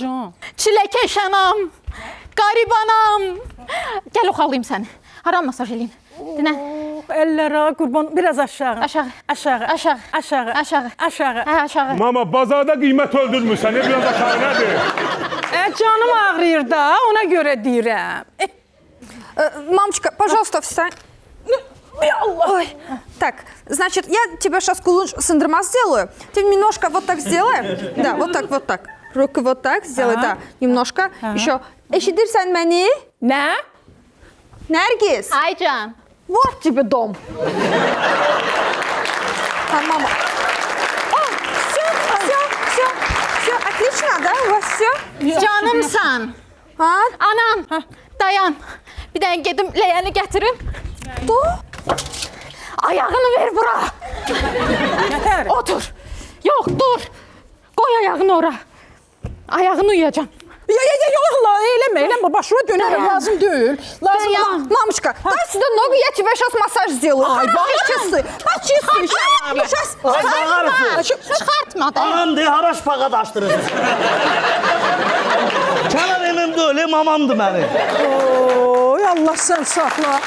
can. Çiləkeş anam, qarib anam. Gəl oxalayım səni. Haram masaj eləyim. Dinə. Əllərə qurban, biraz aşağı. Aşağı. Aşağı. Aşağı. Aşağı. Aşağı. Aşağı. Hə, aşağı. Mama bazarda qiymət öldürmürsən, ne biraz aşağı nədir? Canım ağrıyır da, ona göre deyirəm. Мамочка, пожалуйста, встань. Ой. Так, значит, я тебе сейчас кулунж синдрома сделаю. Ты немножко вот так сделай. Да, вот так, вот так. Руки вот так сделай, да. Немножко. Еще. Eşidirsən məni? Nə? Nərgiz. Ay can. Вот тебе дом. Мама. О, все, отлично, да? У вас все? Canımsan. А? Anam, dayan. Bir dənə gedim ləyəni gətirim. Dur. Ayağını ver bura. Nətər? Otur. Yox, dur. Qoy ayağını ora. Ayağını uyuyacam. Allah, eləmə, başıma dönərəm, lazım deyil. Lazım deyil. Мамочка, дай сюда ногу, я тебе сейчас массаж сделаю. Ay, часы. Почувствуй. Сейчас. Ay, bağırırsın. Çıxartma da. Anam deyə hara şpaqa daşdırır. Kənar elimdə ölüm, mamamdır məni. Oy, Allah sən saxla.